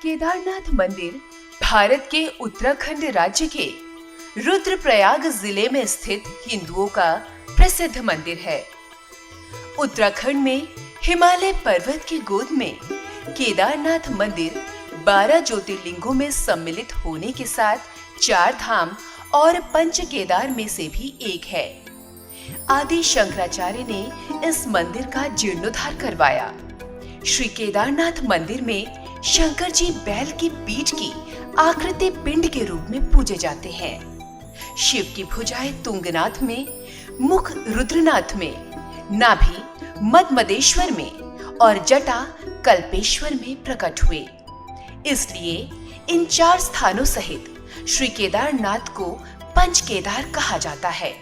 केदारनाथ मंदिर भारत के उत्तराखंड राज्य के रुद्रप्रयाग जिले में स्थित हिंदुओं का प्रसिद्ध मंदिर है। उत्तराखंड में हिमालय पर्वत की गोद में केदारनाथ मंदिर 12 ज्योतिर्लिंगों में सम्मिलित होने के साथ 4 धाम और पंच केदार में से भी एक है। आदि शंकराचार्य ने इस मंदिर का जीर्णोद्धार करवाया। श्री केदारनाथ मंदिर में शंकर जी बैल की पीठ की आकृति पिंड के रूप में पूजे जाते हैं। शिव की भुजाएं तुंगनाथ में, मुख रुद्रनाथ में, नाभि मदमदेश्वर में और जटा कल्पेश्वर में प्रकट हुए। इसलिए इन 4 स्थानों सहित श्री केदारनाथ को पंच केदार कहा जाता है।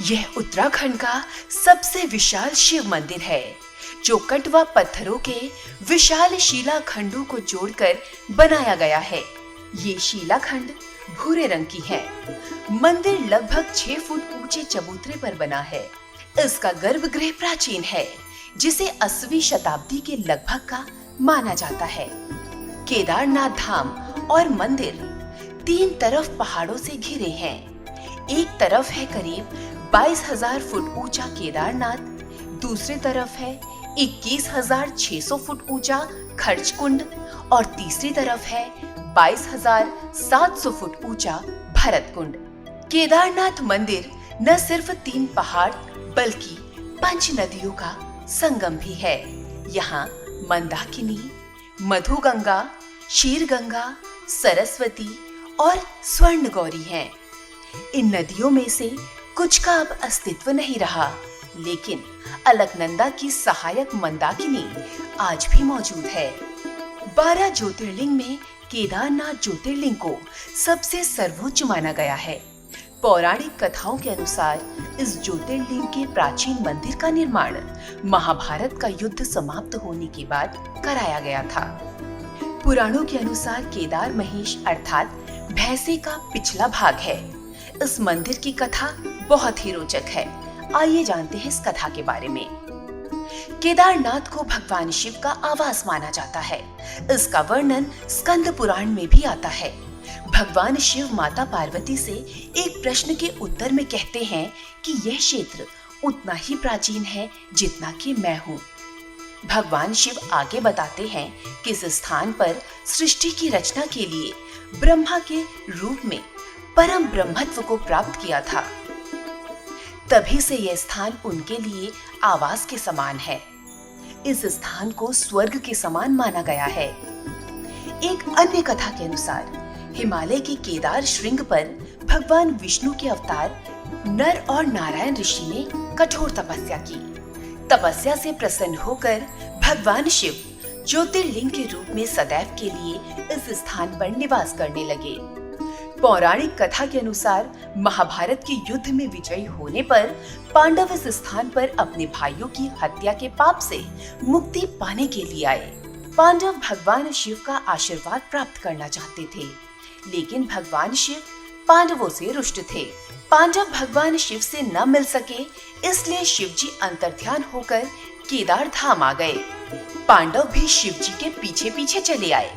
यह उत्तराखंड का सबसे विशाल शिव मंदिर है, जो कटवा पत्थरों के विशाल शिलाखंडों को जोड़कर बनाया गया है। ये शिलाखंड भूरे रंग की है। मंदिर लगभग 6 फुट ऊंचे चबूतरे पर बना है। इसका गर्भगृह प्राचीन है, जिसे 8वीं शताब्दी के लगभग का माना जाता है। केदारनाथ धाम और मंदिर 3 तरफ पहाड़ों से घिरे हैं। एक तरफ है करीब 22,000 फुट ऊंचा केदारनाथ, दूसरी तरफ है 21,600 फुट ऊंचा खर्चकुंड और तीसरी तरफ है 22,700 फुट ऊंचा भरतकुंड। केदारनाथ मंदिर न सिर्फ 3 पहाड़ बल्कि 5 नदियों का संगम भी है। यहाँ मंदाकिनी, मधुगंगा, शीरगंगा, सरस्वती और स्वर्णगौरी हैं। इन नदियों में से कुछ का अब अस्तित्व नहीं रहा, लेकिन अलकनंदा की सहायक मंदाकिनी आज भी मौजूद है। 12 ज्योतिर्लिंग में केदारनाथ ज्योतिर्लिंग को सबसे सर्वोच्च माना गया है। पौराणिक कथाओं के अनुसार इस ज्योतिर्लिंग के प्राचीन मंदिर का निर्माण महाभारत का युद्ध समाप्त होने के बाद कराया गया था। पुराणों के अनुसार केदार महेश अर्थात भैंसे का पिछला भाग है। इस मंदिर की कथा बहुत ही रोचक है। आइए जानते हैं इस कथा के बारे में। केदारनाथ को भगवान शिव का आवास माना जाता है। इसका वर्णन स्कंद पुराण में भी आता है। भगवान शिव माता पार्वती से एक प्रश्न के उत्तर में कहते हैं कि यह क्षेत्र उतना ही प्राचीन है जितना कि मैं हूँ। भगवान शिव आगे बताते हैं कि इस स्थान पर सृष्टि की रचना के लिए ब्रह्मा के रूप में परम ब्रह्मत्व को प्राप्त किया था। तभी से यह स्थान उनके लिए आवास के समान है। इस स्थान को स्वर्ग के समान माना गया है। एक अन्य कथा के अनुसार हिमालय की केदार श्रृंग पर भगवान विष्णु के अवतार नर और नारायण ऋषि ने कठोर तपस्या की। तपस्या से प्रसन्न होकर भगवान शिव ज्योतिर्लिंग के रूप में सदैव के लिए इस स्थान पर निवास करने लगे। पौराणिक कथा के अनुसार महाभारत के युद्ध में विजयी होने पर पांडव इस स्थान पर अपने भाइयों की हत्या के पाप से मुक्ति पाने के लिए आए। पांडव भगवान शिव का आशीर्वाद प्राप्त करना चाहते थे, लेकिन भगवान शिव पांडवों से रुष्ट थे। पांडव भगवान शिव से न मिल सके, इसलिए शिव जी अंतर्ध्यान होकर केदार धाम आ गए। पांडव भी शिव जी के पीछे पीछे चले आए।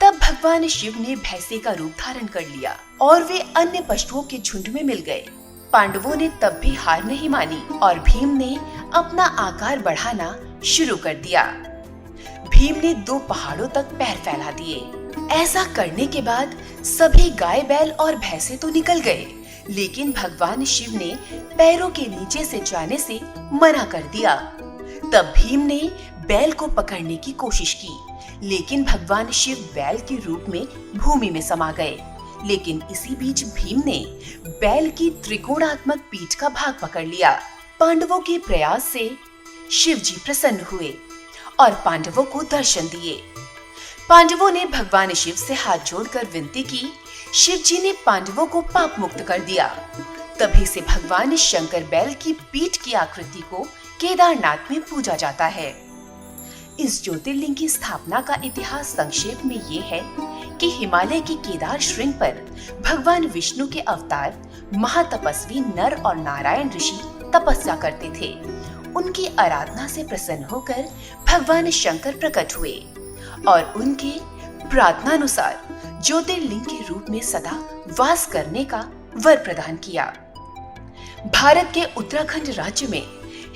तब भगवान शिव ने भैंसे का रूप धारण कर लिया और वे अन्य पशुओं के झुंड में मिल गए। पांडवों ने तब भी हार नहीं मानी और भीम ने अपना आकार बढ़ाना शुरू कर दिया। भीम ने 2 पहाड़ों तक पैर फैला दिए। ऐसा करने के बाद सभी गाय बैल और भैंसे तो निकल गए, लेकिन भगवान शिव ने पैरों के नीचे से जाने से मना कर दिया। तब भीम ने बैल को पकड़ने की कोशिश की, लेकिन भगवान शिव बैल के रूप में भूमि में समा गए। लेकिन इसी बीच भीम ने बैल की त्रिकोणात्मक पीठ का भाग पकड़ लिया। पांडवों के प्रयास से शिव जी प्रसन्न हुए और पांडवों को दर्शन दिए। पांडवों ने भगवान शिव से हाथ जोड़कर विनती की। शिव जी ने पांडवों को पाप मुक्त कर दिया। तभी से भगवान शंकर बैल की पीठ की आकृति को केदारनाथ में पूजा जाता है। इस ज्योतिर्लिंग की स्थापना का इतिहास संक्षेप में ये है कि हिमालय की केदार श्रृंग पर भगवान विष्णु के अवतार महातपस्वी नर और नारायण ऋषि तपस्या करते थे। उनकी आराधना से प्रसन्न होकर भगवान शंकर प्रकट हुए और उनके प्रार्थनानुसार ज्योतिर्लिंग के रूप में सदा वास करने का वर प्रदान किया। भारत के उत्तराखंड राज्य में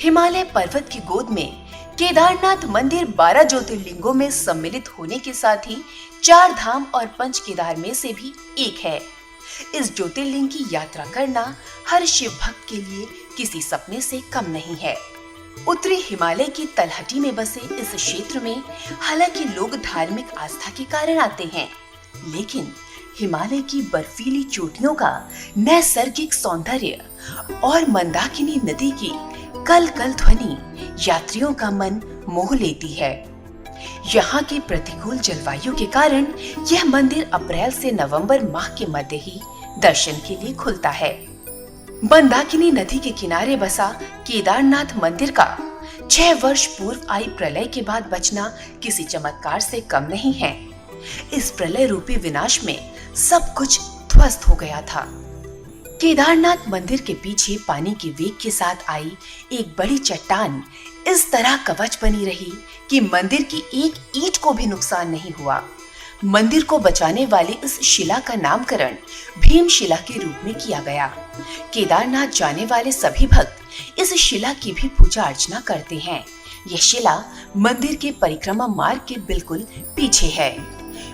हिमालय पर्वत की गोद में केदारनाथ मंदिर 12 ज्योतिर्लिंगों में सम्मिलित होने के साथ ही 4 धाम और 5 केदार में से भी एक है। इस ज्योतिर्लिंग की यात्रा करना हर शिव भक्त के लिए किसी सपने से कम नहीं है। उत्तरी हिमालय की तलहटी में बसे इस क्षेत्र में हालांकि लोग धार्मिक आस्था के कारण आते हैं, लेकिन हिमालय की बर्फीली चोटियों का नैसर्गिक सौंदर्य और मंदाकिनी नदी की कल कल ध्वनि यात्रियों का मन मोह लेती है। यहाँ की प्रतिकूल जलवायु के कारण यह मंदिर अप्रैल से नवंबर माह के मध्य ही दर्शन के लिए खुलता है। मंदाकिनी नदी के किनारे बसा केदारनाथ मंदिर का 6 वर्ष पूर्व आई प्रलय के बाद बचना किसी चमत्कार से कम नहीं है। इस प्रलय रूपी विनाश में सब कुछ ध्वस्त हो गया था। केदारनाथ मंदिर के पीछे पानी के वेग के साथ आई एक बड़ी चट्टान इस तरह कवच बनी रही कि मंदिर की एक ईंट को भी नुकसान नहीं हुआ। मंदिर को बचाने वाली इस शिला का नामकरण भीमशिला के रूप में किया गया। केदारनाथ जाने वाले सभी भक्त इस शिला की भी पूजा अर्चना करते हैं। यह शिला मंदिर के परिक्रमा मार्ग के बिल्कुल पीछे है।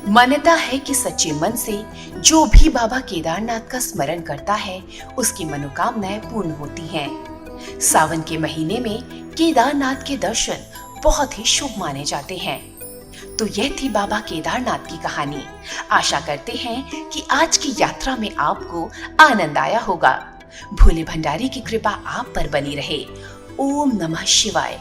मान्यता है कि सच्चे मन से जो भी बाबा केदारनाथ का स्मरण करता है उसकी मनोकामनाएं पूर्ण होती हैं। सावन के महीने में केदारनाथ के दर्शन बहुत ही शुभ माने जाते हैं। तो यह थी बाबा केदारनाथ की कहानी। आशा करते हैं कि आज की यात्रा में आपको आनंद आया होगा। भोले भंडारी की कृपा आप पर बनी रहे। ओम नमः शिवाय।